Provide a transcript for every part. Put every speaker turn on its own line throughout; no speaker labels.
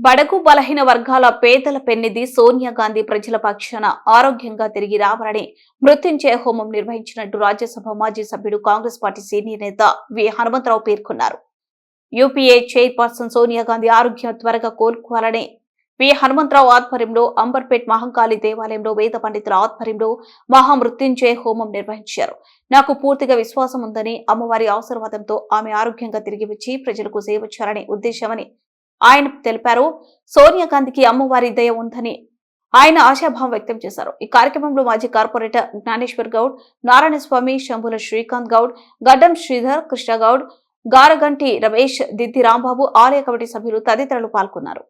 బడుగు బలహీన వర్గాల పేదల పెన్నిధి సోనియా గాంధీ ప్రజల పక్షాన ఆరోగ్యంగా తిరిగి రావాలని మృత్యుంజయ హోమం నిర్వహించినట్టు రాజ్యసభ మాజీ సభ్యుడు కాంగ్రెస్ పార్టీ సీనియర్ నేత వి హనుమంతరావు పేర్కొన్నారు. యూపీఏ చైర్పర్సన్ సోనియా గాంధీ ఆరోగ్యం త్వరగా కోలుకోవాలని వి హనుమంతరావు ఆధ్వర్యంలో అంబర్పేట్ మహంకాళి దేవాలయంలో వేద పండితుల ఆధ్వర్యంలో మహామృత్యుంజయ హోమం నిర్వహించారు. నాకు పూర్తిగా విశ్వాసం ఉందని, అమ్మవారి ఆశీర్వాదంతో ఆమె ఆరోగ్యంగా తిరిగి వచ్చి ప్రజలకు సేవ చేయాలనే ఉద్దేశమని ఆయన తెలిపారు. సోనియా గాంధీకి అమ్మవారి దయ ఉందని ఆయన ఆశాభావం వ్యక్తం చేశారు. ఈ కార్యక్రమంలో మాజీ కార్పొరేటర్ జ్ఞానేశ్వర్ గౌడ్, నారాయణస్వామి, శంభుల శ్రీకాంత్ గౌడ్, గడ్డం శ్రీధర్, కృష్ణగౌడ్, గారగంటి రమేష్, దిద్ది రాంబాబు, ఆలయ కమిటీ సభ్యులు తదితరులు పాల్గొన్నారు.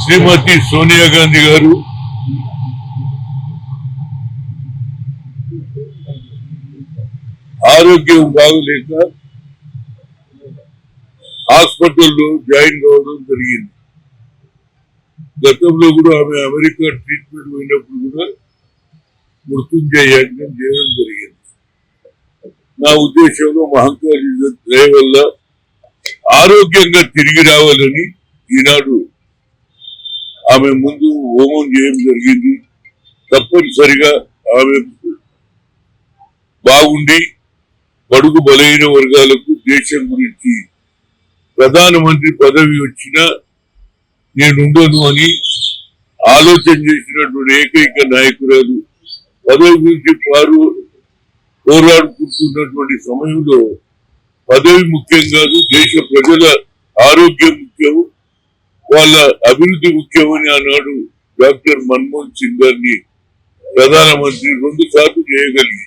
శ్రీమతి సోనియా గాంధీ గారు ఆరోగ్యం బాగలేక హాస్పిటల్లో జాయిన్ కావడం జరిగింది. గతంలో కూడా ఆమె అమెరికా ట్రీట్మెంట్ పోయినప్పుడు కూడా మృత్యుంజయ యజ్ఞం చేయడం జరిగింది. నా ఉద్దేశంలో మహంకాళి దయ వల్ల ఆరోగ్యంగా తిరిగి రావాలని ఈనాడు ఆమె ముందు హోమం చేయడం జరిగింది. తప్పనిసరిగా ఆమె బాగుండి బడుగు బలహీన వర్గాలకు దేశం గురించి ప్రధానమంత్రి పదవి వచ్చినా నేనుండను అని ఆలోచన చేసినటువంటి ఏకైక నాయకురాలు. పదవి గురించి పోరాడుకుంటున్నటువంటి సమయంలో పదవి ముఖ్యం కాదు, దేశ ప్రజల ఆరోగ్యం ముఖ్యం, వాళ్ళ అభివృద్ధి ముఖ్యమని ఆనాడు డాక్టర్ మన్మోహన్ సింగ్ గారిని ప్రధానమంత్రి 2 సార్లు చేయగలిగి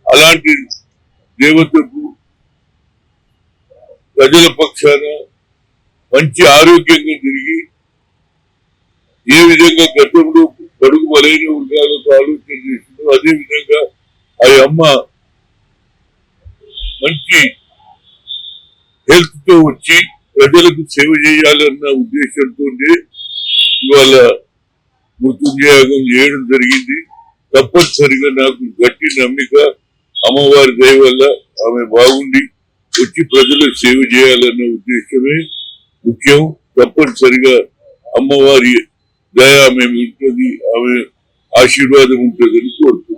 అలాంటి దేవతకు ప్రజల పక్షాన మంచి ఆరోగ్యంగా తిరిగి ఏ విధంగా గతంలో బడుగు బలైన వర్గాలకు ఆలోచన చేసిందో అదే విధంగా ఆ అమ్మ మంచి హెల్త్ తో వచ్చి ప్రజలకు సేవ చేయాలన్న ఉద్దేశంతో ఇవాళ మృత్యుంజయాగం చేయడం జరిగింది. తప్పనిసరిగా నాకు గట్టి నమ్మిక అమ్మవారి దయ వల్ల ఆమె బాగుండి వచ్చి ప్రజలకు సేవ చేయాలన్న ఉద్దేశమే ముఖ్యం. తప్పనిసరిగా అమ్మవారి దయ ఆమె ఉంటుంది, ఆమె ఆశీర్వాదం ఉంటుందని కోరుతున్నాను.